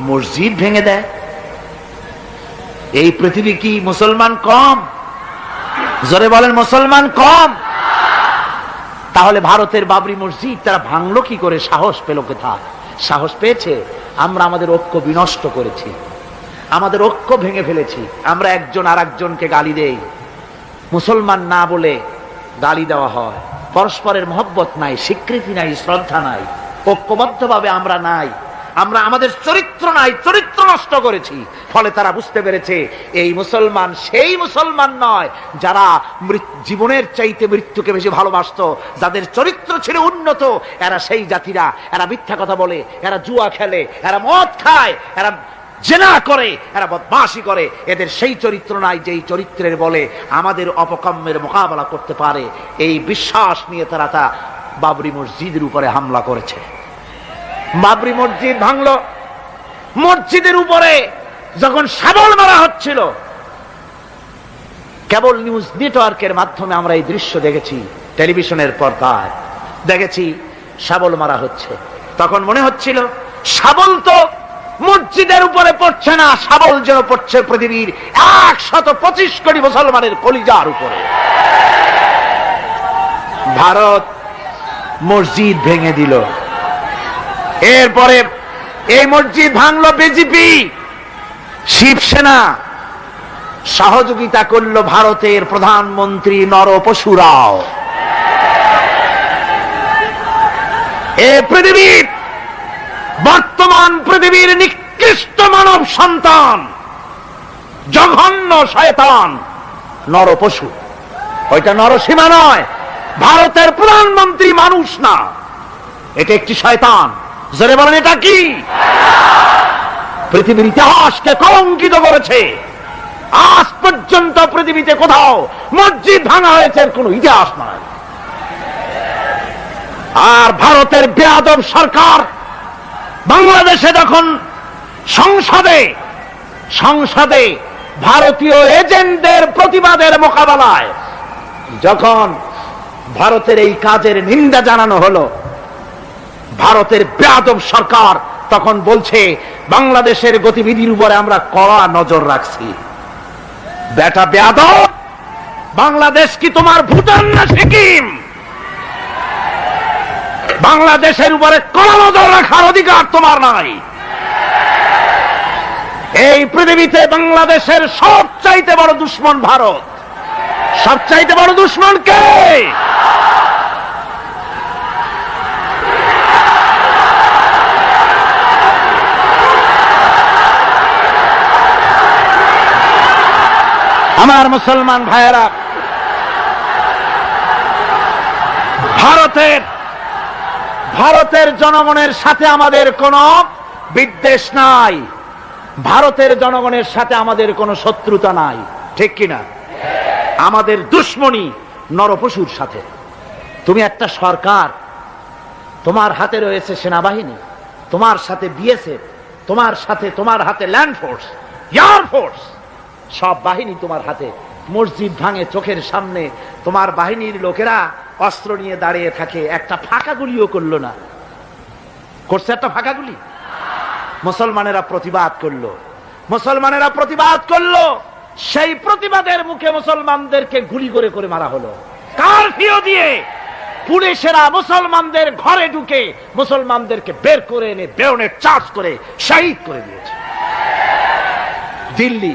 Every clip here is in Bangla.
মসজিদ ভেঙে দেয়। এই পৃথিবী কি মুসলমান কম? জোরে বলেন, মুসলমান কম? তাহলে ভারতের বাবরি মসজিদ তারা ভাঙলো কি করে? সাহস পেল কোথায়? সাহস পেয়েছে আমরা আমাদের ঐক্য বিনষ্ট করেছি, আমাদের ঐক্য ভেঙে ফেলেছি। আমরা একজন আর একজনকে গালি দেই, মুসলমান না বলে গালি দেওয়া হয়। পরস্পরের মহব্বত নাই, স্বীকৃতি নাই, শ্রদ্ধা নাই, ঐক্যবদ্ধভাবে আমরা নাই, আমরা আমাদের চরিত্র নাই, চরিত্র নষ্ট করেছি। ফলে তারা বুঝতে পেরেছে এই মুসলমান সেই মুসলমান নয় যারা জীবনের চাইতে মৃত্যুকে বেশি ভালোবাসতো, যাদের চরিত্র ছিল উন্নত। এরা সেই জাতিরা, এরা মিথ্যা কথা বলে, এরা জুয়া খেলে, এরা মদ খায়, এরা জেনা করে, এরা বদমাশি করে। এদের সেই চরিত্র নাই যেই চরিত্রের বলে আমাদের অপকর্মের মোকাবেলা করতে পারে। এই বিশ্বাস নিয়ে তারা তা বাবরি মসজিদের উপরে হামলা করেছে। বাবরি মসজিদ ভাঙলো। মসজিদের উপরে যখন শাবল মারা হচ্ছিল, কেবল নিউজ নেটওয়ার্কের মাধ্যমে আমরা এই দৃশ্য দেখেছি, টেলিভিশনের পর্দায় দেখেছি শাবল মারা হচ্ছে। তখন মনে হচ্ছিল শাবল তো মসজিদের উপরে পড়ছে না, শাবল যেন পড়ছে পৃথিবীর 125 কোটি মুসলমানের কলিজার উপরে। ভারত মসজিদ ভেঙে দিল। এরপরে এই মসজিদ ভাঙলো বিজেপি, শিবসেনা সহযোগিতা করল ভারতের প্রধানমন্ত্রী নরপশু রাও। এই পৃথিবীর বর্তমান পৃথিবীর নিকৃষ্ট মানব সন্তান, জঘন্য শয়তান নরপশু। ওইটা নরসীমা নয়, ভারতের প্রধানমন্ত্রী মানুষ না, এটা একটি শয়তান। জোরে বলেন, এটা কি? পৃথিবীর ইতিহাসকে কলঙ্কিত করেছে। আজ পর্যন্ত পৃথিবীতে কোথাও মসজিদ ভাঙা হয়েছে কোন ইতিহাস নয়। আর ভারতের বেয়াদব সরকার বাংলাদেশে যখন সংসদে ভারতীয় এজেন্টদের প্রতিবাদের মোকাবেলায় যখন ভারতের এই কাজের নিন্দা জানানো হলো, ভারতের বেয়াদব সরকার তখন বলছে বাংলাদেশের গতিবিধির উপরে আমরা কড়া নজর রাখছি। বেটা বেয়াদব, বাংলাদেশ কি তোমার ভুটান না সিকিম? বাংলাদেশের উপরে কড়া নজর রাখার অধিকার তোমার নাই। এই পৃথিবীতে বাংলাদেশের সবচাইতে বড় দুশ্মন ভারত। সবচাইতে বড় দুশ্মন কে? আমার মুসলমান ভাইয়েরা, ভারতের জনগণের সাথে আমাদের কোনো বিদ্বেষ নাই, ভারতের জনগণের সাথে আমাদের কোনো শত্রুতা নাই, ঠিক কিনা? আমাদের দুশ্মনী নরপশুর সাথে। তুমি একটা সরকার, তোমার হাতে রয়েছে সেনাবাহিনী, তোমার সাথে বিএসএফ, তোমার হাতে ল্যান্ড ফোর্স, এয়ার ফোর্স, সব বাহিনী তোমার হাতে। মসজিদ ভাঙে চোখের সামনে, তোমার বাহিনীর লোকেরা অস্ত্র নিয়ে দাঁড়িয়ে থাকে, একটা ফাঁকা গুলিও করলো না। করছে একটা ফাঁকা গুলি? মুসলমানেরা প্রতিবাদ করলো, সেই প্রতিবাদের মুখে মুসলমানদেরকে গুলি করে করে মারা হলো। কারফিউ দিয়ে পুলিশেরা মুসলমানদের ঘরে ঢুকে মুসলমানদেরকে বের করে এনে বেয়নেট চার্জ করে শহীদ করে দিয়েছে। দিল্লি,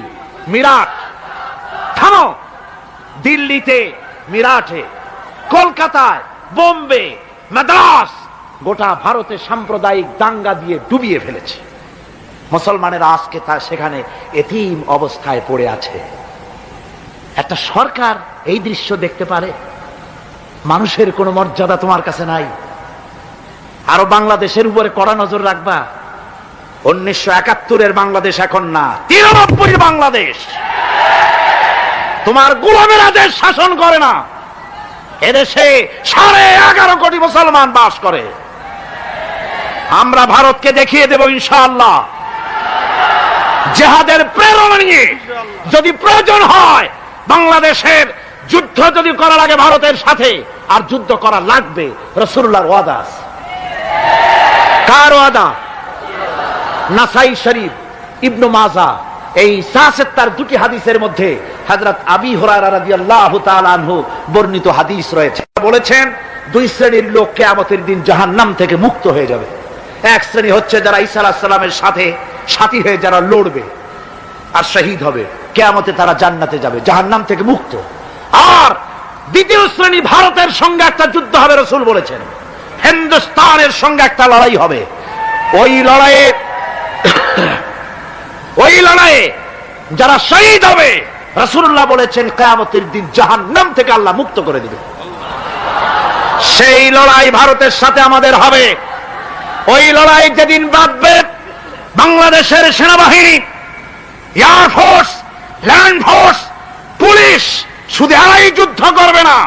মিরাট, থামো। দিল্লিতে, মিরাটে, কলকাতায়, বোম্বে, মাদ্রাস, গোটা ভারতে সাম্প্রদায়িক দাঙ্গা দিয়ে ডুবিয়ে ফেলেছে। মুসলমানেরা আজকে তা সেখানে এতিম অবস্থায় পড়ে আছে। একটা সরকার এই দৃশ্য দেখতে পারে? মানুষের কোনো মর্যাদা তোমার কাছে নাই। আরো বাংলাদেশের উপরে কড়া নজর রাখবা। 1971-এর বাংলাদেশ এখন না, 93-এর বাংলাদেশ। তোমার গোলামেরা দেশ শাসন করে না। এদেশে 11.5 কোটি মুসলমান বাস করে। আমরা ভারতকে দেখিয়ে দেব ইনশাআল্লাহ, জিহাদের প্রেরণা নিয়ে যদি প্রয়োজন হয় বাংলাদেশের যুদ্ধ যদি করা লাগে ভারতের সাথে, আর যুদ্ধ করা লাগবে। রাসূলুল্লাহর ওয়াদা। কার ওয়াদা? নাসাই শরীফ, ইবনু মাজাহ, এই সাসেত্তার দুটি হাদিসের মধ্যে হযরত আবী হুরায়রা রাদিয়াল্লাহু তাআলা আনহু বর্ণিত হাদিস রয়েছে। বলেছেন দুই শ্রেণীর লোক কিয়ামতের দিন জাহান্নাম থেকে মুক্ত হয়ে যাবে। এক শ্রেণী হচ্ছে যারা ঈসা আলাইহিস সালামের সাথে সাথী হয়ে যারা লড়বে আর শহীদ হবে, কিয়ামতে তারা জান্নাতে যাবে, জাহান্নাম থেকে মুক্ত। আর দ্বিতীয় শ্রেণী, ভারতের সঙ্গে একটা যুদ্ধ হবে, রাসূল বলেছেন হিন্দুস্তানের সঙ্গে একটা লড়াই হবে। ওই লড়াইয়ে যারা শহীদ হবে, রাসূলুল্লাহ বলেছেন কিয়ামতের দিন জাহান্নাম থেকে আল্লাহ মুক্ত করে দিবে। সেই লড়াই ভারতের সাথে আমাদের হবে। ওই লড়াই যেদিন বাঁধবে, বাংলাদেশের সেনাবাহিনী, এয়ারফোর্স, ল্যান্ড ফোর্স, পুলিশ শুধু এরাই যুদ্ধ করবে না,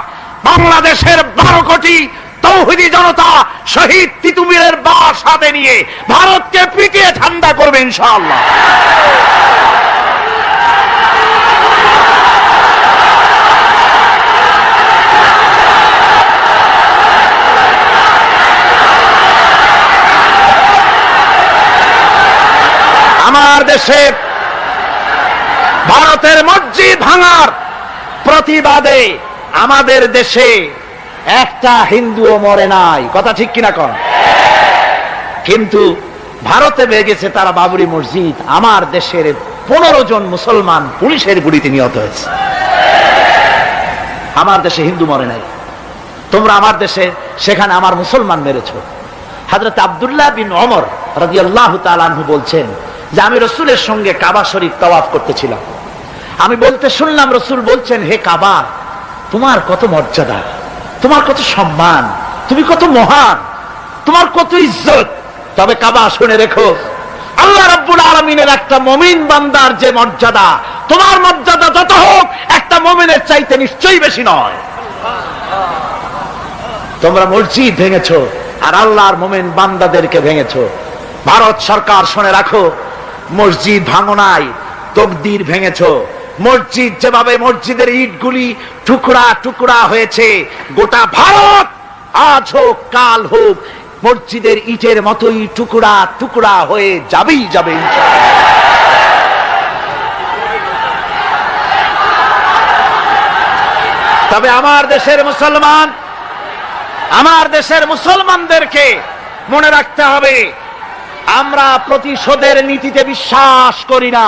বাংলাদেশের 12 কোটি তৌহিদি জনতা শহীদ তিতুমিরের বাস হাতে নিয়ে ভারতকে পিটিয়ে ঠান্ডা করবে ইনশাআল্লাহ। আমার দেশে ভারতের মসজিদ ভাঙার প্রতিবাদে আমাদের দেশে একটা হিন্দুও মরে নাই, কথা ঠিক কিনা কন? কিন্তু ভারতে ভেঙেছে তারা বাবরি মসজিদ, আমার দেশের 15 জন মুসলমান পুলিশের গুলিতে নিহত হয়েছে। আমার দেশে হিন্দু মরে নাই, তোমরা আমার দেশে সেখানে আমার মুসলমান মেরেছ। হযরত আব্দুল্লাহ বিন ওমর রাদিয়াল্লাহু তাআলা আনহু বলছেন যে আমি রাসূলের সঙ্গে কাবা শরীফ তাওয়াফ করতেছিলাম, আমি বলতে শুনলাম রাসূল বলছেন, হে কাবা, তোমার কত মর্যাদা, তোমার কত সম্মান, তুমি কত মহান, তোমার কত ইজ্জত। তবে কাবা শুনে রেখো, আল্লাহ রাব্বুল আলামিনের একটা মুমিন বান্দার যে মর্যাদা, তোমার মর্যাদা যত হোক একটা মুমিনের চাইতে নিশ্চয়ই বেশি নয়। তোমরা মসজিদ ভেঙেছো আর আল্লাহর মুমিন বান্দাদেরকে ভেঙেছো। ভারত সরকার শুনে রাখো, মসজিদ ভাঙো নাই, তকদির ভেঙেছো। মসজিদ যেভাবে মসজিদের ইটগুলি টুকরা টুকরা হয়েছে, গোটা ভারত আজ হোক কাল হোক মসজিদের ইটের মতোই টুকরা টুকরা হয়ে যাবেই যাবে। তবে আমার দেশের মুসলমানদেরকে মনে রাখতে হবে, আমরা প্রতিশোধের নীতিতে বিশ্বাস করি না।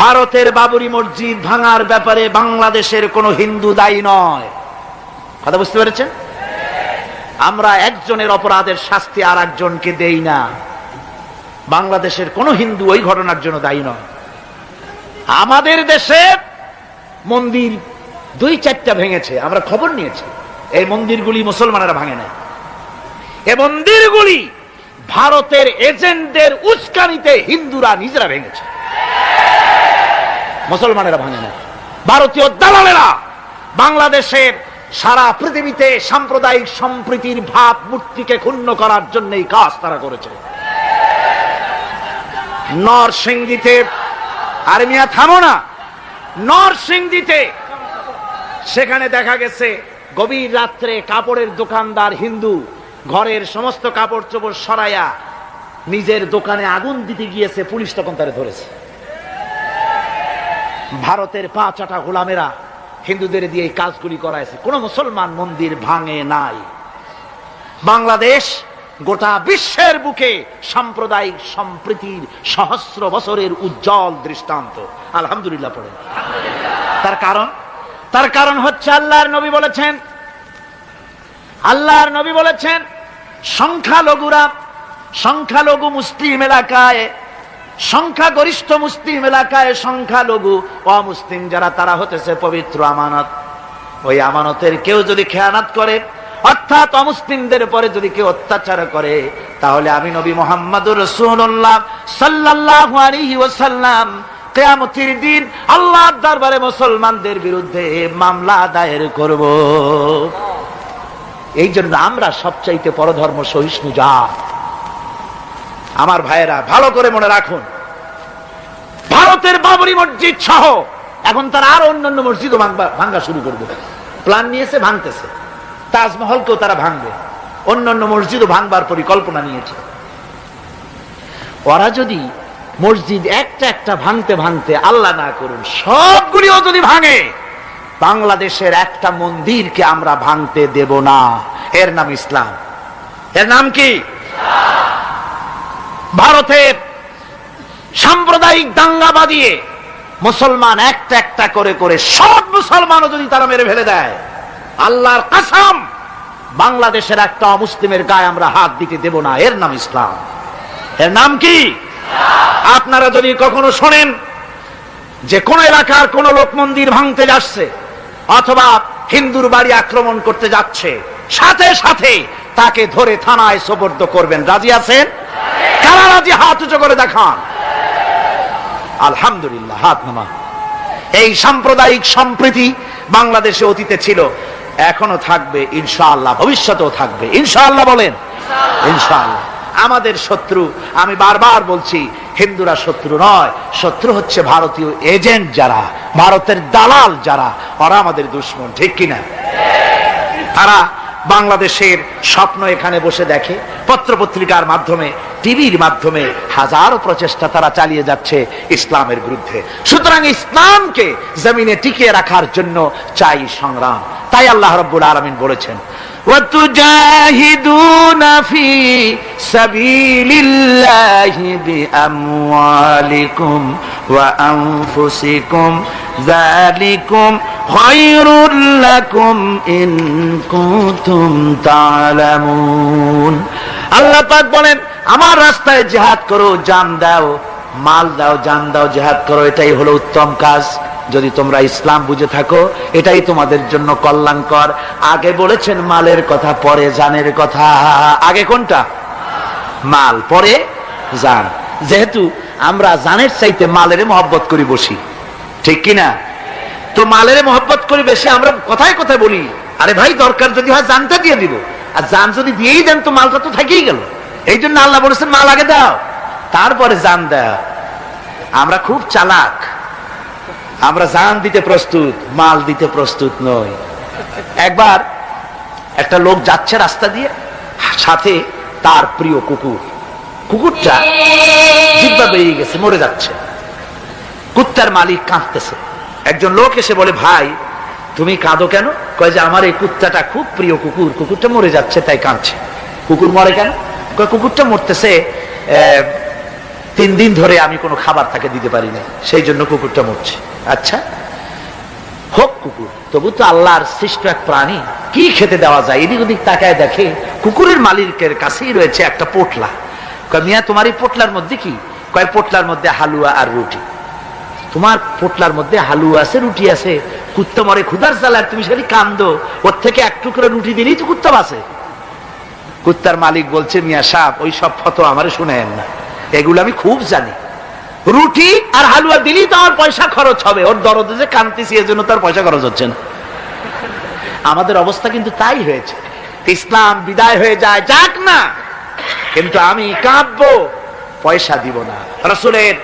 ভারতের বাবরি মসজিদ ভাঙার ব্যাপারে বাংলাদেশের কোন হিন্দু দায়ী নয়, কথা বুঝতে পেরেছেন? আমরা একজনের অপরাধের শাস্তি আর একজনকে দেই না। বাংলাদেশের কোন হিন্দু ওই ঘটনার জন্য দায়ী নয়। আমাদের দেশে মন্দির 2-4টা ভেঙেছে, আমরা খবর নিয়েছি। এই মন্দিরগুলি মুসলমানেরা ভাঙে নাই, এই মন্দিরগুলি ভারতের এজেন্টদের উস্কানিতে হিন্দুরা নিজেরা ভেঙেছে, মুসলমানেরা ভাঙে না। ভারতীয় দালালেরা বাংলাদেশের সারা পৃথিবীতে সাম্প্রদায়িক সম্প্রীতির ভাব মূর্তিকে ক্ষুণ্ণ করার জন্য এই কাজ তারা করেছে। নরসিংদীতে, আর মিয়া থামো না, নরসিংদীতে সেখানে দেখা গেছে গভীর রাত্রে কাপড়ের দোকানদার হিন্দু ঘরের সমস্ত কাপড় চোপড় সরাইয়া নিজের দোকানে আগুন দিতে গিয়েছে, পুলিশ তখন তারে ধরেছে। ভারতের 5-8 গোলামেরা হিন্দুদের দিয়ে এই কাজগুলি করাইছে, কোন মুসলমান মন্দির ভাঙে নাই। বাংলাদেশ গোটা বিশ্বের বুকে সাম্প্রদায়িক সম্প্রীতির সহস্র বছরের উজ্জ্বল দৃষ্টান্ত, আলহামদুলিল্লাহ পড়ে। তার কারণ হচ্ছে আল্লাহর নবী বলেছেন সংখ্যালঘু মুসলিম এলাকায়, সংখ্যাগরিষ্ঠ মুসলিম এলাকায় সংখ্যালঘু অমুসলিম যারা, তারা হতেছে পবিত্র আমানত। ওই আমানতের কেউ যদি খেয়ানত করে, অর্থাৎ অমুসলিমদের পরে যদি কেউ অত্যাচার করে, তাহলে আমি নবী মুহাম্মদুর রাসূলুল্লাহ সাল্লাল্লাহু আলাইহি ওয়াসাল্লাম কিয়ামতের দিন আল্লাহর দরবারে মুসলমানদের বিরুদ্ধে মামলা দায়ের করব। এই জন্য আমরা সবচাইতে পরধর্ম সহিষ্ণু জাত। আমার ভাইয়েরা ভালো করে মনে রাখুন, ভারতের বাবরি মসজিদ সহ এখন তারা আরো অন্যান্য মসজিদও ভাঙ্গা শুরু করবে, প্ল্যান নিয়েছে, ভাঙতেছে। তাজমহলকেও তারা ভাঙবে, অন্যান্য মসজিদও ভাঙবার পরিকল্পনা নিয়েছে। ওরা যদি মসজিদ একটা একটা ভাঙতে ভাঙতে, আল্লাহ না করুন, সবগুলিও যদি ভাঙে, বাংলাদেশের একটা মন্দিরকে আমরা ভাঙতে দেব না। এর নাম ইসলাম। এর নাম কি? ভারতের সাম্প্রদায়িক দাঙ্গা বাঁধিয়ে মুসলমান একটা একটা করে করে সব মুসলমানও যদি তারা মেরে ফেলে দেয়, আল্লাহর কসম, বাংলাদেশের একটা অমুসলিমের গায়ে আমরা হাত দিতে দেব না। এর নাম ইসলাম। এর নাম কি? আপনারা যদি কখনো শোনেন যে কোন এলাকার কোন লোক মন্দির ভাঙতে যাচ্ছে অথবা হিন্দুর বাড়ি আক্রমণ করতে যাচ্ছে, সাথে সাথে তাকে ধরে থানায় সোপর্দ করবেন। রাজি আছেন? কারা রাজি? হাত উঁচু করে দেখান। আলহামদুলিল্লাহ, হাত নামা। এই সাম্প্রদায়িক সম্প্রীতি বাংলাদেশে অতীতে ছিল, এখনো থাকবে ইনশাআল্লাহ, ভবিষ্যতেও থাকবে ইনশাআল্লাহ। বলেন ইনশাআল্লাহ। আমাদের শত্রু, আমি বারবার বলছি, হিন্দুরা শত্রু নয়, শত্রু হচ্ছে ভারতীয় এজেন্ট যারা, ভারতের দালাল যারা, ওরা আমাদের দুশমন। ঠিক কিনা? তারা বাংলাদেশের স্বপ্ন এখানে বসে দেখে, পত্রপত্রিকার মাধ্যমে, টিভির মাধ্যমে হাজারো প্রচেষ্টা তারা চালিয়ে যাচ্ছে ইসলামের বিরুদ্ধে। সুতরাং ইসলামকে জমিনে টিকিয়ে রাখার জন্য চাই সংগ্রাম। তাই আল্লাহ রাব্বুল আলামিন বলেছেন, وَتُجَاهِدُونَ فِي سَبِيلِ اللَّهِ بِأَمْوَالِكُمْ وَأَنفُسِكُمْ ذَلِكُمْ خَيْرٌ لَكُمْ إِن كُنتُمْ تَعْلَمُونَ। আল্লাহ পাক বলেন, আমার রাস্তায় জিহাদ করো, জান দাও, মাল দাও, জান দাও, জিহাদ করো, এটাই হলো উত্তম কাজ। যদি তোমরা ইসলাম বুঝে থাকো, এটাই তোমাদের জন্য কল্যাণকর। আগে বলেছেন মালের কথা, পরে জানের কথা। আগে কোনটা? মাল, পরে জান। যেহেতু আমরা জানের চাইতে মালের মহব্বত করি বসি, ঠিক কিনা? তো মালের মহব্বত করি বেশি, আমরা কথায় কথায় বলি, আরে ভাই দরকার যদি হয় জানটা দিয়ে দিব, আর জান যদি দিয়েই দেন তো মালটা তো থেকেই গেল। এই জন্য আল্লাহ বলেছেন মাল আগে দাও, তারপরে জান দাও। আমরা খুব চালাক, আমরা জান দিতে প্রস্তুত, মাল দিতে প্রস্তুত নই। একবার একটা লোক যাচ্ছে রাস্তা দিয়ে, সাথে তার প্রিয় কুকুর। কুকুরটা জিহ্বা বেরিয়ে গেছে, মরে যাচ্ছে। কুত্তার মালিক কাঁদতেছে। একজন লোক এসে বলে, ভাই তুমি কাঁদো কেন? কয় যে আমার এই কুত্তাটা খুব প্রিয় কুকুর, কুকুরটা মরে যাচ্ছে তাই কাঁদছে। কুকুর মরে কেন? কয় কুকুরটা মরতেছে 3 দিন ধরে আমি কোনো খাবার তাকে দিতে পারি না, সেই জন্য কুকুরটা মরছে। আচ্ছা হোক কুকুর, তবু তো আল্লাহর সৃষ্ট এক প্রাণী, কি খেতে দেওয়া যায়? এদিক ওদিক তাকায় দেখে কুকুরের মালিকের কাছেই রয়েছে একটা পোটলা। কয় মিয়া তোমার এই পোটলার মধ্যে কি? কয় পোটলার মধ্যে হালুয়া আর রুটি। তোমার পোটলার মধ্যে হালুয়া আছে, রুটি আছে, কুত্তা মরে ক্ষুধার জ্বালায়, তুমি সেটি কান্দো, ওর থেকে এক টুকরো রুটি দিলেই তো কুত্তা বাঁচে। কুত্তার মালিক বলছে, মিয়া সাহেব ওই সব ফতোয়া আমারে শুনেন না, এগুলো আমি খুব জানি। রুটি আর হালুয়া দিলেই তো আমার পয়সা খরচ হবে, ওর দরদে যে কাঁদতেছি এজন্য তার পয়সা খরচ হচ্ছে না। আমাদের অবস্থা কিন্তু তাই হয়েছে। ইসলাম বিদায় হয়ে যায়, যাক না, কিন্তু আমি কাঁদবো, পয়সা দিব না। রাসূলের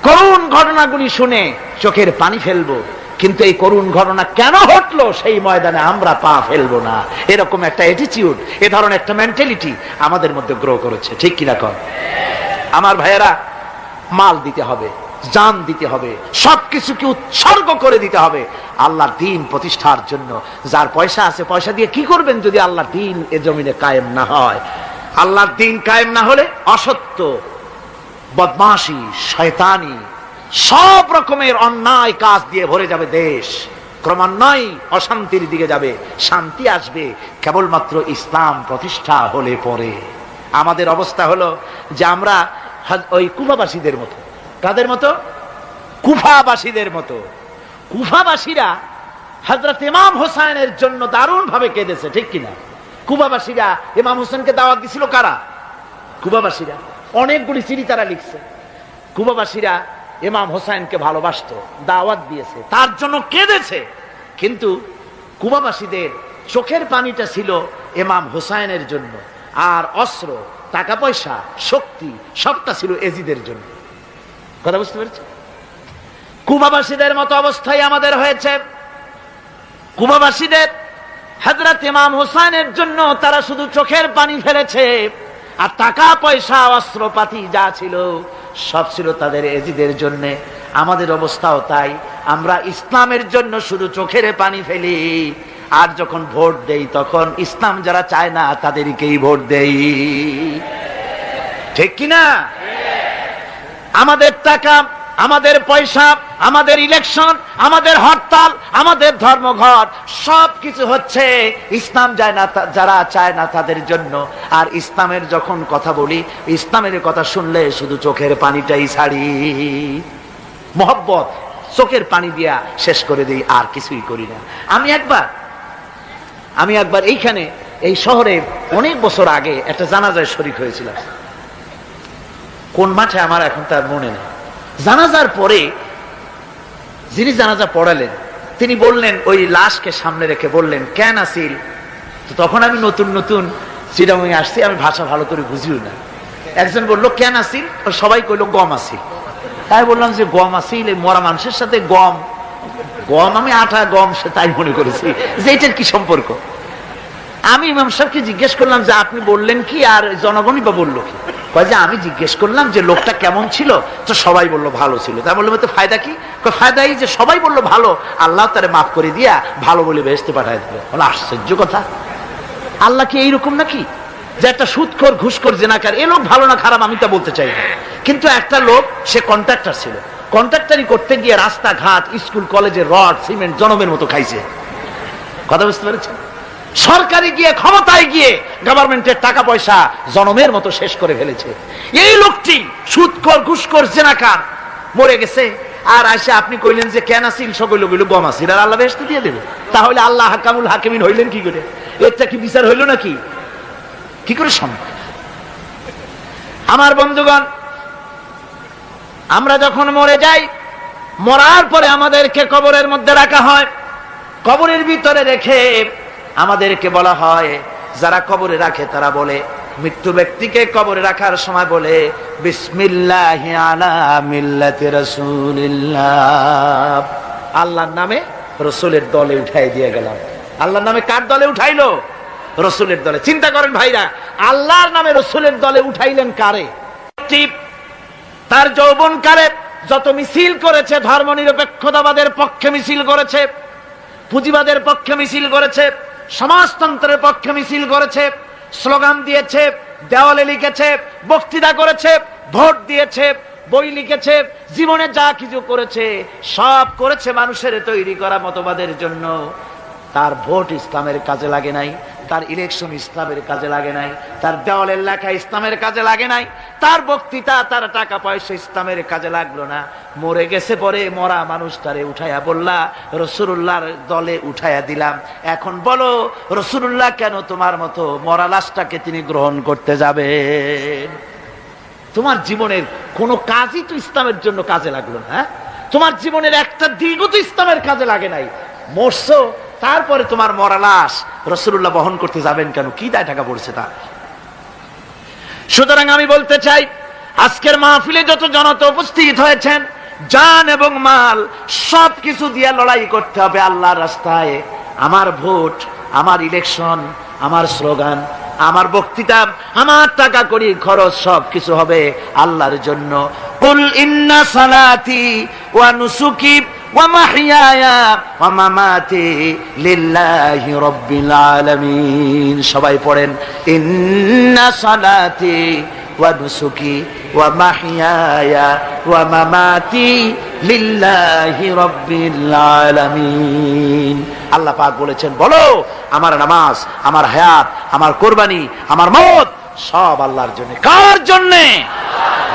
করুণ ঘটনাগুলি শুনে চোখের পানি ফেলবো, কিন্তু এই করুণ ঘটনা কেন ঘটলো সেই ময়দানে আমরা পা ফেলবো না। এরকম একটা অ্যাটিটিউড, এ ধরনের একটা মেন্টালিটি আমাদের মধ্যে গ্রো করেছে। ঠিক কিনা কর? আমার ভাইয়েরা, মাল দিতে হবে, জান দিতে হবে, সবকিছুকে উৎসর্গ করে দিতে হবে আল্লাহর দ্বীন প্রতিষ্ঠার জন্য। যার পয়সা আছে, পয়সা দিয়ে কি করবেন যদি আল্লাহর দ্বীন এ জমিনে কায়েম না হয়? আল্লাহর দ্বীন কায়েম না হলে অসত্য, বদমাশি, শয়তানি, সব রকমের অন্যায় কাজ দিয়ে ভরে যাবে দেশ। ক্রমান্বয়ে অশান্তির দিকে যাবে, শান্তি আসবে কেবলমাত্র ইসলাম প্রতিষ্ঠা হলে পরে। আমাদের অবস্থা হলো যে আমরা ওই কুফাবাসীদের মতো। কাদের মতো? কুফাবাসীদের মতো। কুফাবাসীরা হযরত ইমাম হোসেনের জন্য দারুণ ভাবে কেঁদেছে, ঠিক কিনা? কুফাবাসীরা ইমাম হোসেনকে দাওয়াত দিছিল। কারা? কুফাবাসীরা। অনেকগুলি চিঠি তারা লিখছে। কুফাবাসীরা ইমাম হোসেনকে ভালোবাসতো, দাওয়াত দিয়েছে, তার জন্য কেঁদেছে। কিন্তু কুফাবাসীদের চোখের পানিটা ছিল ইমাম হোসেনের জন্য, আর অস্ত্র, টাকা পয়সা, শক্তি সবটা ছিল এজিদের জন্য। কথা বুঝতে পেরেছে? কুফাবাসীদের মতো অবস্থায় আমাদের হয়েছে। কুফাবাসীদের হযরত ইমাম হোসেনের জন্য তারা শুধু চোখের পানি ফেলেছে, আর টাকা পয়সা অস্ত্রপাতি যা ছিল সব ছিল তাদের এজিদের জন্য। আমাদের অবস্থাও তাই, আমরা ইসলামের জন্য শুধু চোখের পানি ফেলি, আর যখন ভোট দেই তখন ইসলাম যারা চায় না তাদেরকেই ভোট দেই। ঠিক কিনা? আমাদের টাকা, আমাদের পয়সা, আমাদের ইলেকশন, আমাদের হরতাল, আমাদের ধর্মঘট সবকিছু হচ্ছে ইসলাম যায় না, যারা চায় না তাদের জন্য। আর ইসলামের যখন কথা বলি, ইসলামের কথা শুনলে শুধু চোখের পানিটাই ছাড়ি, মহব্বত চোখের পানি দিয়া শেষ করে দিই, আর কিছুই করি না। আমি একবার এইখানে এই শহরে অনেক বছর আগে একটা জানাজায় শরীক হয়েছিলাম। কোন মাঠে আমার এখন তার মনে নেই। জানাজার পরে যিনি জানাজা পড়ালেন তিনি বললেন, ওই লাশকে সামনে রেখে বললেন, কেন আসিল? তখন আমি নতুন নতুন চিটাগাং আসছি, আমি ভাষা ভালো করে বুঝিও না। একজন বলল কেন আসিল, সবাই কইল গম আসিল। তাই বললাম যে গম আসিল, এই মরা মানুষের সাথে গম, আমি আটা গম, সে তাই মনে করেছি যে এটার কি সম্পর্ক। আমি ইমাম সাহেবকে জিজ্ঞেস করলাম যে আপনি বললেন কি, আর জনগণই বা বললো কি? কয় যে আমি জিজ্ঞেস করলাম যে লোকটা কেমন ছিল, তো সবাই বললো ভালো ছিল। তাই বললাম তো ফায়দা কি? ফায়দা এই যে সবাই বললো ভালো, আল্লাহ তারে মাফ করে দিয়া ভালো বলে বেহেশতে পাঠায় দিল। বলে আশ্চর্য কথা, আল্লাহ কি এইরকম নাকি যে একটা সুদখোর ঘুষখোর জেনাকার এ লোক ভালো না খারাপ আমি তা বলতে চাই না, কিন্তু একটা লোক সে কন্ট্রাক্টর ছিল, কন্ট্রাক্টরি করতে গিয়ে রাস্তাঘাট, স্কুল কলেজের রড সিমেন্ট জনমের মতো খাইছে। কথা বুঝতে পেরেছেন? সরকারি গিয়ে, ক্ষমতায় গিয়ে গভর্নমেন্টের টাকা পয়সা জনমের মতো শেষ করে ফেলেছে। এই লোকটি সুদখোর ঘুষখোর জেনাকার মরে গেছে, আর আসে আপনি কইলেন যে কেন আসিল, সকল কইল গম আসিল, আর আল্লাহ বেহেশতে দিয়ে দেবে। তাহলে আল্লাহ হাকামুল হাকিমিন হইলেন কি করে? এটা কি বিচার হইল নাকি? কি করে সম্ভব? আমার বন্ধুগণ, আমরা যখন মরে যাই, মরার পরে আমাদেরকে কবরের মধ্যে রাখা হয়। কবরের ভিতরে রেখে আমাদেরকে বলা হয়, যারা কবরে রাখে তারা বলে, মৃত্যু ব্যক্তিকে কবরে রাখার সময় বলে, বিসমিল্লাহি আলা মিল্লাতি রাসূলিল্লাহ, আল্লাহর নামে রাসূলের দলে উঠাই দিয়ে গেলাম। আল্লাহর নামে কার দলে উঠাইলো? রাসূলের দলে। চিন্তা করেন ভাইরা, আল্লাহর নামে রাসূলের দলে উঠাইলেন কারে? তার যৌবন কালে যত মিছিল করেছে, ধর্ম নিরপেক্ষতাবাদের পক্ষে মিছিল করেছে, পুঁজিবাদের পক্ষে মিছিল করেছে, সমাজতন্ত্রের পক্ষে মিছিল করেছে, স্লোগান দিয়েছে, দেওয়ালে লিখেছে, বক্তৃতা করেছে, ভোট দিয়েছে, বই লিখেছে, জীবনে যা কিছু করেছে সব করেছে মানুষের তৈরি করা মতবাদের জন্য। তার ভোট ইসলামের কাজে লাগে নাই, তার ইলেকশন ইসলামের কাজে লাগে নাই, তার দেওয়ালের লেখা ইসলামের কাজে লাগে নাই, তার বক্তৃতা, তার টাকা পয়সা ইসলামের কাজে লাগলো না। মরে গেছে, পরে মরা মানুষটারে উঠাইয়া বললা রাসূলুল্লাহর দলে উঠাইয়া দিলাম। এখন বলো রাসূলুল্লাহ কেন তোমার মতো মরা লাশটাকে তিনি গ্রহণ করতে যাবেন? তোমার জীবনের কোনো কাজই তো ইসলামের জন্য কাজে লাগলো না। তোমার জীবনের একটা দিনও তো ইসলামের কাজে লাগে নাই। মরছো, তারপরে তোমার মরা লাশ রাসূলুল্লাহ বহন করতে যাবেন কেন? কি দায় টাকা পড়ছে তা? সুতরাং আমি বলতে চাই, আজকের মাহফিলে যত জনতা উপস্থিত হয়েছেন, জান এবং মাল সবকিছু দিয়ে লড়াই করতে হবে আল্লাহর রাস্তায়। আমার ভোট, আমার ইলেকশন, আমার স্লোগান, আমার বক্তৃতা, আমার টাকা করি খরচ সবকিছু হবে আল্লাহর জন্য। কুল ইন্না সালাতি ওয়া নুসুকি ওয়া মাহইয়ায়া ওয়া মামাতি লিল্লাহি রাব্বিল আলামিন। সবাই পড়েন, ইন্না সালাতি ওয়া নুসুকি ওয়া মাহইয়ায়া ওয়া মামাতি লিল্লাহি রাব্বিল আলামিন। আল্লাহ পাক বলেছেন, বলো আমার নামাজ, আমার হায়াত, আমার কোরবানি, আমার মওত সব আল্লাহর জন্য। কার জন্য?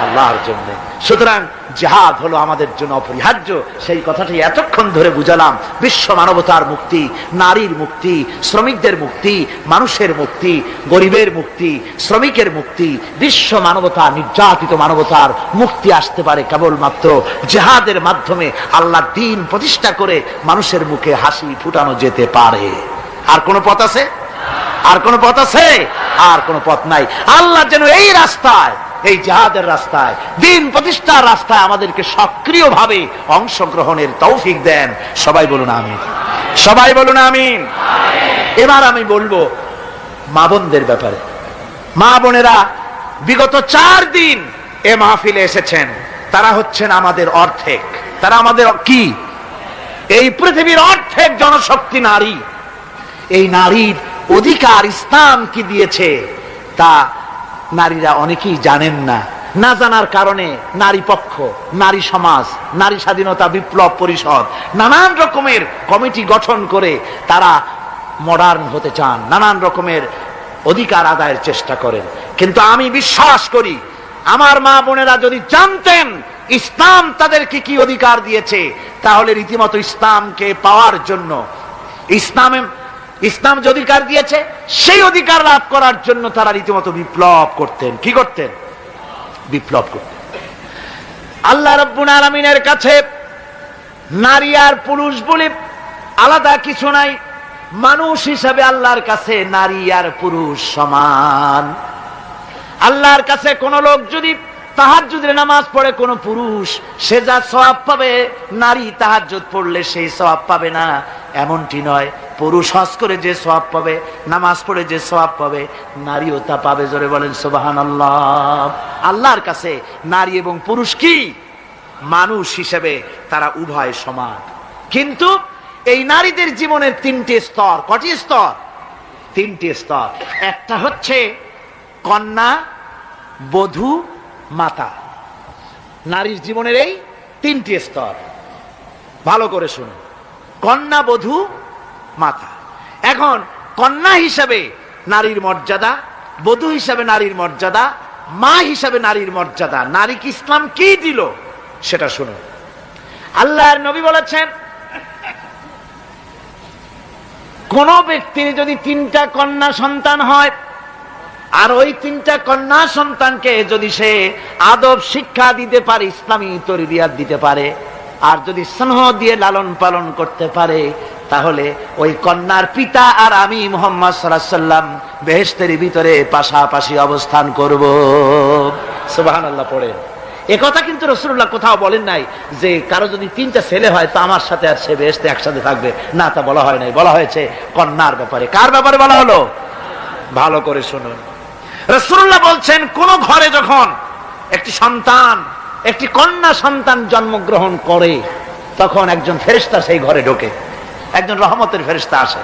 আল্লাহর জন্য। সুতরাং জিহাদ হলো আমাদের জন্য অপরিহার্য। সেই কথাটি এতক্ষণ ধরে বুঝালাম। বিশ্ব মানবতার মুক্তি, নারীর মুক্তি, শ্রমিকদের মুক্তি, মানুষের মুক্তি, গরিবের মুক্তি, শ্রমিকের মুক্তি, বিশ্ব মানবতা, নির্যাতিত মানবতার মুক্তি আসতে পারে কেবলমাত্র জিহাদের মাধ্যমে। আল্লাহর দ্বীন প্রতিষ্ঠা করে মানুষের মুখে হাসি ফুটানো যেতে পারে। আর কোন পথ আছে? আর কোন পথ আছে? আর কোন পথ নাই। আল্লাহ যেন এই রাস্তায়, এই জিহাদের রাস্তায়, দ্বীন প্রতিষ্ঠার রাস্তায় আমাদেরকে সক্রিয়ভাবে অংশগ্রহণের তৌফিক দেন। সবাই বলুন আমিন। সবাই বলুন আমিন। এবার আমি বলবো মা বোনদের ব্যাপারে। মা বোনেরা বিগত 4 দিন এ মাহফিলে এসেছেন, তারা হচ্ছেন আমাদের অর্ধেক। তারা আমাদের কি? এই পৃথিবীর অর্ধেক জনশক্তি নারী। এই নারীর অধিকার ইসলাম কি দিয়েছে তা নারীরা অনেকেই জানেন না। না জানার কারণে নারী পক্ষ, নারী সমাজ, নারী স্বাধীনতা বিপ্লব পরিষদ নানান রকমের কমিটি গঠন করে তারা মডার্ন হতে চান, নানান রকমের অধিকার আদায়ের চেষ্টা করেন। কিন্তু আমি বিশ্বাস করি আমার মা বোনেরা যদি জানতেন ইসলাম তাদেরকে কি অধিকার দিয়েছে, তাহলে রীতিমতো ইসলামকে পাওয়ার জন্য, ইসলাম যে অধিকার দিয়েছে সেই অধিকার লাভ করার জন্য তারা রীতিমতো বিপ্লব করতেন। কি করতেন? বিপ্লব করতেন। আল্লাহ রাব্বুল আলামিনের কাছে নারী আর পুরুষ বলে আলাদা কিছু নাই। মানুষ হিসাবে আল্লাহর কাছে নারী আর পুরুষ সমান। আল্লাহর কাছে কোন লোক যদি তাহাজ্জুদের নামাজ পড়ে কোন পুরুষ, সে যা সওয়াব পাবে নারী তাহাজ্জুদ পড়লে সেই সওয়াব পাবে না, এমনটি নয়। পুরুষ হজ করে যে সওয়াব পাবে, নামাজ পড়ে যে সওয়াব পাবে, নারীও তা পাবে। জোরে বলেন সুবহানাল্লাহ। আল্লাহর কাছে নারী এবং পুরুষ কি? মানুষ হিসেবে তারা উভয় সমান। কিন্তু এই নারীদের জীবনের 3টে স্তর। কটি স্তর? 3টে স্তর। একটা হচ্ছে কন্যা, বধূ, মাতা। নারীর জীবনের এই 3টে স্তর। ভালো করে শুনুন, কন্যা, বধূ, মাতা। এখন কন্যা হিসাবে নারীর মর্যাদা, বধূ হিসাবে নারীর মর্যাদা, মা হিসাবে নারীর মর্যাদা, নারীকে ইসলাম কি দিল সেটা শুনুন। আল্লাহর নবী বলেছেন কোন ব্যক্তির যদি 3টা কন্যা সন্তান হয় আর ওই 3টা কন্যা সন্তানকে যদি সে আদব শিক্ষা দিতে পারে, ইসলামী তরবিয়াত দিতে পারে, আর যদি স্নেহ দিয়ে লালন পালন করতে পারে, তাহলে ওই কন্যার পিতা আর আমি মুহাম্মদ সাল্লাল্লাহু আলাইহি ওয়াসাল্লাম বেহেশতের ভিতরে পাশাপাশি অবস্থান করব। সুবহানাল্লাহ পড়ে। এ কথা কিন্তু রাসূলুল্লাহ কোথাও বলেন নাই যে কারো যদি 3টা ছেলে হয় তো আমার সাথে আর সে বেহেশতে একসাথে থাকবে না, তা বলা হয় নাই। বলা হয়েছে কন্যার ব্যাপারে। কার ব্যাপারে বলা হলো? ভালো করে শুনুন। রাসূলুল্লাহ বলছেন কোন ঘরে যখন একটি সন্তান, একটি কন্যা সন্তান জন্মগ্রহণ করে, তখন একজন ফেরেশতা সেই ঘরে ঢোকে, একজন রহমতের ফেরেশতা আসে।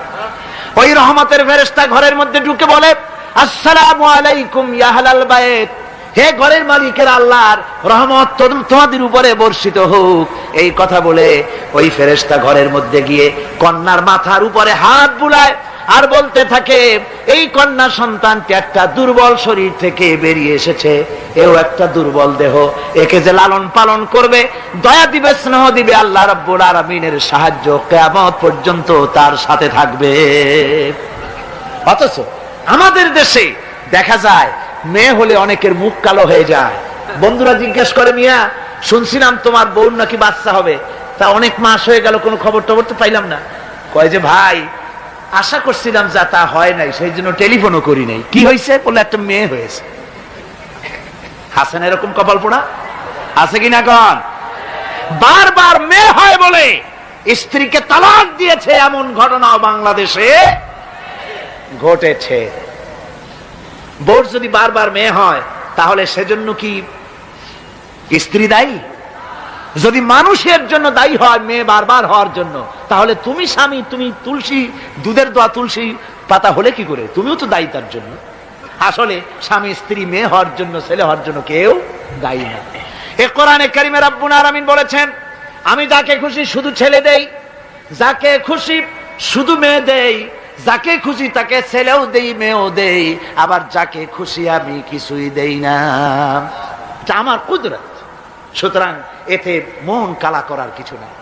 ওই রহমতের ফেরেশতা ঘরের মধ্যে ঢুকে বলে, আসসালামু আলাইকুম ইয়া আহলাল বাইত, হে ঘরের মালিকের আল্লাহর রহমত তোমাদের উপরে বর্ষিত হোক। এই কথা বলে ওই ফেরেশতা ঘরের মধ্যে গিয়ে কন্যার মাথার উপরে হাত বুলায় আর বলতে থাকে, এই কন্যা সন্তানটি একটা দুর্বল শরীর থেকে বেরিয়ে এসেছে, এও একটা দুর্বল দেহ, একে যে লালন পালন করবে, দয়া দিবে, স্নেহ দিবে, আল্লাহ রাব্বুল আলামিনের সাহায্য কিয়ামত পর্যন্ত তার সাথে থাকবে। অথচ আমাদের দেশে দেখা যায় মেয়ে হলে অনেকের মুখ কালো হয়ে যায়। বন্ধুরা জিজ্ঞেস করে, মিয়া শুনছিলাম তোমার বউর নাকি বাচ্চা হবে, তা অনেক মাস হয়ে গেল, কোনো খবর টবর তো পাইলাম না। কয় যে ভাই আশা করছিলাম যা তা হয় নাই, সেই জন্য টেলিফোনও করি নাই। কি হয়েছে? বলে একটা মেয়ে হয়েছে। হাসান এরকম কপাল পোড়া আছে কিনা? কন বারবার মেয়ে হয় বলে স্ত্রীকে তালাক দিয়েছে, এমন ঘটনাও বাংলাদেশে ঘটেছে। বউর যদি বারবার মেয়ে হয় তাহলে সেজন্য কি স্ত্রী দায়ী? যদি মানুষের জন্য দায়ী হয় মেয়ে বারবার হওয়ার জন্য, তাহলে তুমি স্বামী, তুমি তুলসী দুধের দোয়া তুলসী পাতা হলে কি করে? তুমিও তো দায়ী তার জন্য। আসলে স্বামী স্ত্রী মেয়ে হওয়ার জন্য, ছেলে হওয়ার জন্য কেউ দায়ী না। এ কোরআনে কারিমে রাব্বুল আলামিন বলেছেন, আমি যাকে খুশি শুধু ছেলে দেই, যাকে খুশি শুধু মেয়ে দেই, যাকে খুশি তাকে ছেলেও দেই, মেয়েও দেই, আবার যাকে খুশি আমি কিছুই দেই না। এটা আমার কুদরত। সুতরাং এতে মন কালা করার কিছু নাই।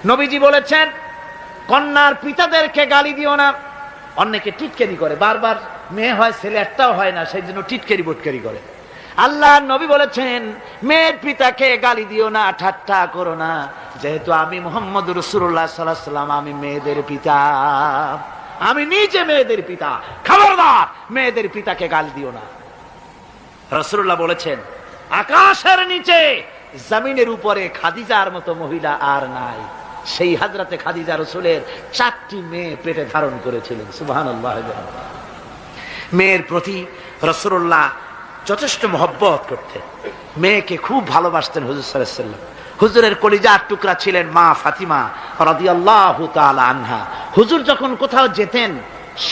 নবীজি বলেছেন কন্যার পিতাদেরকে গালি দিও না। অনেকে টিটকারি করে, বারবার মেয়ে হয় ছেলে একটাও হয় না, সেই জন্য টিটকারি বটকারি করে। আল্লাহ নবী বলেছেন মেয়ের পিতাকে গালি দিও না, ঠাট্টা করো না, যেহেতু আমি মুহাম্মদ রাসূলুল্লাহ সাল্লাল্লাহু আলাইহি ওয়াসাল্লাম, আমি মেয়েদের পিতা, আমি নিজে মেয়েদের পিতা, খবরদার মেয়েদের পিতাকে গালি দিও না। রাসূলুল্লাহ বলেছেন আকাশের নিচে জমিনের উপরে খাদিজার মতো মহিলা আর নাই। সেই হযরতে খাদিজা রাসূলের 4টি মেয়ে পেটে ধারণ করেছিলেন। সুবহানাল্লাহ। মেয়ের প্রতি রাসূলুল্লাহ যথেষ্ট মহব্বত করতেন, মেয়েকে খুব ভালোবাসতেন হুজুর সাল্লাল্লাহু আলাইহি ওয়াসাল্লাম। হুজুরের কলিজার টুকরা ছিলেন মা ফাতিমা রাদিয়াল্লাহু তাআলা আনহা। হুজুর যখন কোথাও যেতেন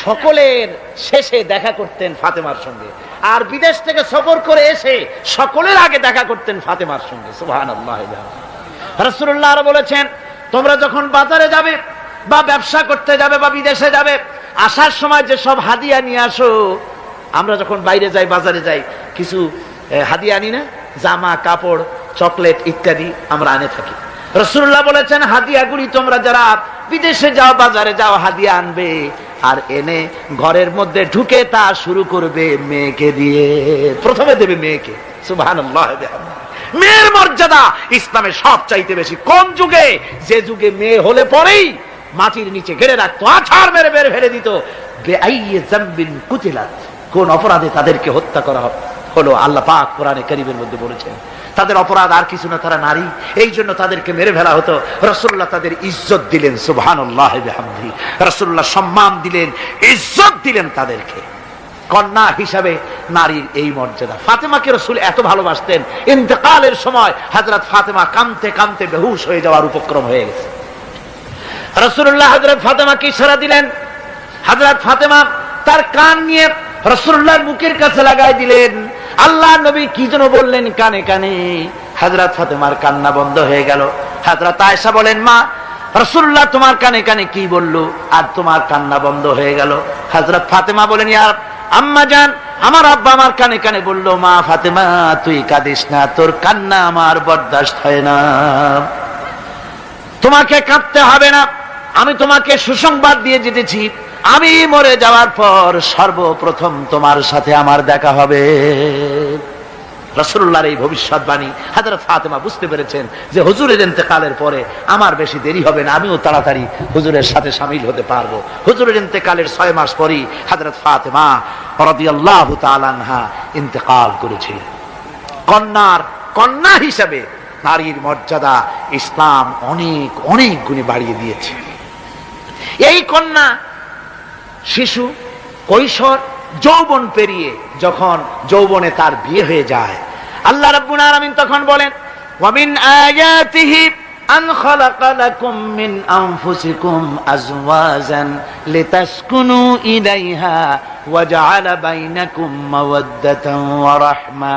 সকলের শেষে দেখা করতেন ফাতেমার সঙ্গে, আর বিদেশ থেকে সফর করে এসে সকলের আগে দেখা করতেন ফাতেমার সঙ্গে। সুবহানাল্লাহ। রাসূলুল্লাহ আরো বলেছেন, তোমরা যখন বাজারে যাবে বা ব্যবসা করতে যাবে বা বিদেশে যাবে, আসার সময় যে সব হাদিয়া নিয়ে আসো, আমরা যখন বাইরে যাই বাজারে যাই কিছু হাদিয়া আনি না, জামা কাপড় চকলেট ইত্যাদি আমরা আনে থাকি। রাসূলুল্লাহ বলেছেন হাদিয়াগুলি তোমরা যারা বিদেশে যাও বাজারে যাও হাদিয়া আনবে, আর এনে ঘরের মধ্যে ঢুকে তা শুরু করবে মেয়েকে দিয়ে। প্রথমে দেবে মেয়েকে। সুবহানাল্লাহ। মেয়ের মর্যাদা ইসলামে সব চাইতে বেশি। কোন যুগে? যে যুগে মেয়ে হলে পরেই মাটির নিচে ঘেরে রাখতো, আছাড় মেরে বের ফেলে দিত। বেআইয়ি যামবিন কুতিলাত, কোন অপরাধে তাদেরকে হত্যা করা হলো। আল্লাহ পাক কোরআনে কারীমের মধ্যে বলেছেন তাদের অপরাধ আর কিছু না, তারা নারী, এই জন্য তাদেরকে মেরে ফেলা হতো। রাসূলুল্লাহ তাদের ইজ্জত দিলেন। সুবহানাল্লাহ বিহামদিহি। রাসূলুল্লাহ সম্মান দিলেন, ইজ্জত দিলেন তাদেরকে। কন্যা হিসাবে নারীর এই মর্যাদা। ফাতেমাকে রাসূল এত ভালোবাসতেন, ইন্তেকালের সময় হযরত ফাতেমা কাঁদতে কাঁদতে বেহুশ হয়ে যাওয়ার উপক্রম হয়ে গেছে। রাসূলুল্লাহ হযরত ফাতেমাকে ইশারা দিলেন। হযরত ফাতেমা তার কান নিয়ে রাসূলুল্লাহর মুখের কাছে লাগাই দিলেন। আল্লাহ নবী কি যেন বললেন কানে কানে, হযরত ফাতেমার কান্না বন্ধ হয়ে গেল। হযরত আয়েশা বলেন, মা রাসূলুল্লাহ তোমার কানে কানে কি বলল আর তোমার কান্না বন্ধ হয়ে গেল? হযরত ফাতেমা বলেন, ইয়া আম্মা জান, আমার আব্বা আমার কানে কানে বলল, মা ফাতেমা তুই কাঁদিস না, তোর কান্না আমার বরদাস্ত হয় না, তোমাকে কাঁদতে হবে না। আমি তোমাকে সুসংবাদ দিয়ে যেতেছি, আমি মরে যাওয়ার পর সর্বপ্রথম তোমার সাথে আমার দেখা হবে। রাসূলুল্লাহর এই ভবিষ্যৎবাণী হযরত ফাতেমা বুঝতে পেরেছেন যে হুজুরের ইন্তেকালের পরে আমার বেশি দেরি হবে না, আমিও তাড়াতাড়ি হুজুরের সাথে শামিল হতে পারবো। হুজুরের ইন্তেকালের 6 মাস পরেই হযরত ফাতেমা রাদিয়াল্লাহু তাআলা আনহা ইন্তেকাল করেছিলেন। কন্যা হিসেবে নারীর মর্যাদা ইসলাম অনেক অনেক গুণে বাড়িয়ে দিয়েছে। এই কন্যা শিশু, কৈশোর, যৌবন পেরিয়ে যখন যৌবনে তার বিয়ে হয়ে যায়, আল্লাহ রাব্বুল আলামিন তখন বলেন, ওয়া মিন আয়াতিহি আন খালাকা লাকুম মিন আনফুসিকুম আজওয়াজান লিতাসকুনু ইলাইহা ওয়া জাআলা বাইনাকুম মাওয়াদ্দাতান ওয়া রাহমা।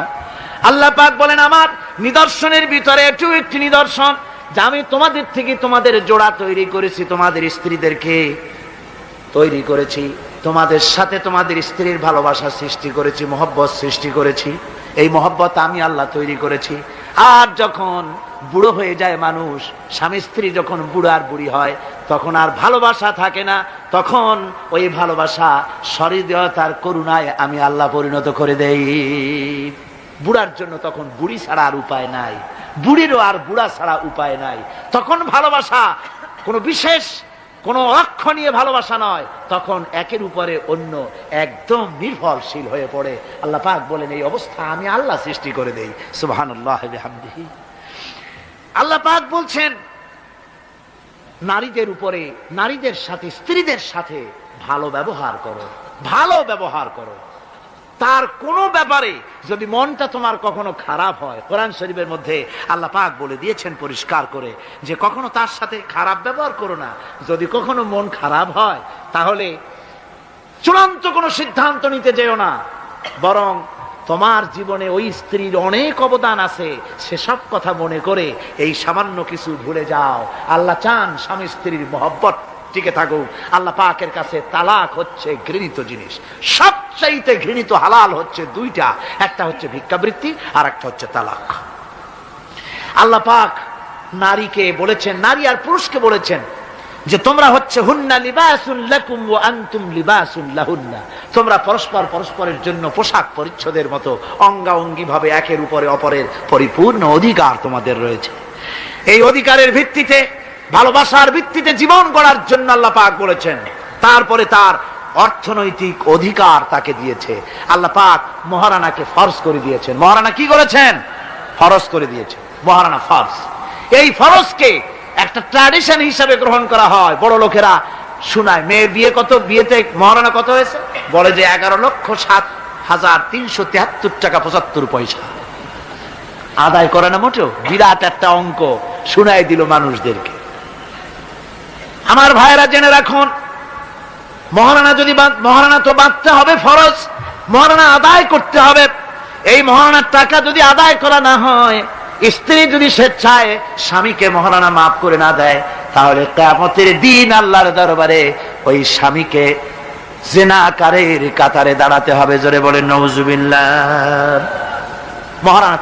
আল্লাহ পাক বলেন, আমার নিদর্শনের ভিতরে এটাও একটি নিদর্শন যে আমি তোমাদের থেকে তোমাদের জোড়া তৈরি করেছি, তোমাদের স্ত্রীদেরকে তৈরি করেছি, তোমাদের সাথে তোমাদের স্ত্রীর ভালোবাসা সৃষ্টি করেছি, মহব্বত সৃষ্টি করেছি। এই মহব্বত আমি আল্লাহ তৈরি করেছি। আর যখন বুড়ো হয়ে যায় মানুষ, স্বামী স্ত্রী যখন বুড়ার বুড়ি হয়, তখন আর ভালোবাসা থাকে না, তখন ওই ভালোবাসা সহৃদয়তার করুণায় আমি আল্লাহ পরিণত করে দেই। বুড়ার জন্য তখন বুড়ি ছাড়া আর উপায় নাই, বুড়িরও আর বুড়া ছাড়া উপায় নাই। তখন ভালোবাসা কোনো বিশেষ কোনো লক্ষ্য নিয়ে ভালোবাসা নয়, তখন একের উপরে অন্য একদম নির্ভরশীল হয়ে পড়ে। আল্লাহ পাক বলেন, এই অবস্থা আমি আল্লাহ সৃষ্টি করে দেই। সুবহানাল্লাহ বিহামদিহি। আল্লাহ পাক বলছেন, নারীদের উপরে, নারীদের সাথে, স্ত্রীদের সাথে ভালো ব্যবহার করো, ভালো ব্যবহার করো। তার কোনো ব্যাপারে যদি মনটা তোমার কখনো খারাপ হয়, কোরআন শরীফের মধ্যে আল্লাহ পাক বলে দিয়েছেন পরিষ্কার করে যে কখনো তার সাথে খারাপ ব্যবহার করো না। যদি কখনো মন খারাপ হয় তাহলে চূড়ান্ত কোনো সিদ্ধান্ত নিতে যেও না, বরং তোমার জীবনে ওই স্ত্রীর অনেক অবদান আছে, সেসব কথা মনে করে এই সামান্য কিছু ভুলে যাও। আল্লাহ চান স্বামী স্ত্রীর মহব্বত টিকে থাকুক। আল্লাহ পাকের কাছে তালাক হচ্ছে ঘৃণিত জিনিস। সবচাইতে ঘৃণিত হালাল হচ্ছে দুইটা, একটা হচ্ছে ভিক্ষাবৃত্তি আর একটা হচ্ছে তালাক। আল্লাহ পাক নারীকে বলেছেন, নারী আর পুরুষকে বলেছেন যে তোমরা হচ্ছে হুন্না লিবাসুন লাকুম ওয়া আনতুম লিবাসুন লাহুন্না, তোমরা পরস্পর পরস্পরের জন্য পোশাক পরিচ্ছদের মতো অঙ্গাঅঙ্গি ভাবে একের উপরে অপরের পরিপূর্ণ অধিকার তোমাদের রয়েছে। এই অধিকারের ভিত্তিতে, ভালোবাসার ভিত্তিতে জীবন গড়ার জন্য আল্লাহ পাক বলেছেন। তারপরে তার অর্থনৈতিক অধিকার তাকে দিয়েছে। আল্লাহ পাক মহারানাকে ফরজ করে দিয়েছেন। মহারানা কি করেছেন? ফরজ করে দিয়েছেন। মহারানা ফরজ। এই ফরজকে একটা ট্র্যাডিশন হিসাবে গ্রহণ করা হয়। বড় লোকেরা শোনায়, মেয়ের বিয়ে কত, বিয়েতে মহারানা কত হয়েছে, বলে যে 11,07,000 1,373 টাকা 75 পয়সা আদায় করে না মোটেও। বিরাট একটা অঙ্ক শুনাই দিল মানুষদেরকে। আমার ভাইয়েরা জেনে রাখুন, মহারানা তো বাঁধতে হবে ফরজ, মহারানা আদায় করতে হবে। এই মহারানার টাকা যদি আদায় করা না হয়, স্ত্রী যদি স্বেচ্ছায় স্বামীকে মহারানা মাফ করে না দেয়, তাহলে কিয়ামতের দিন আল্লাহর দরবারে ওই স্বামীকে জিনাকারীর কাতারে দাঁড়াতে হবে। জোরে বলেন নাউজুবিল্লাহ। মহারানা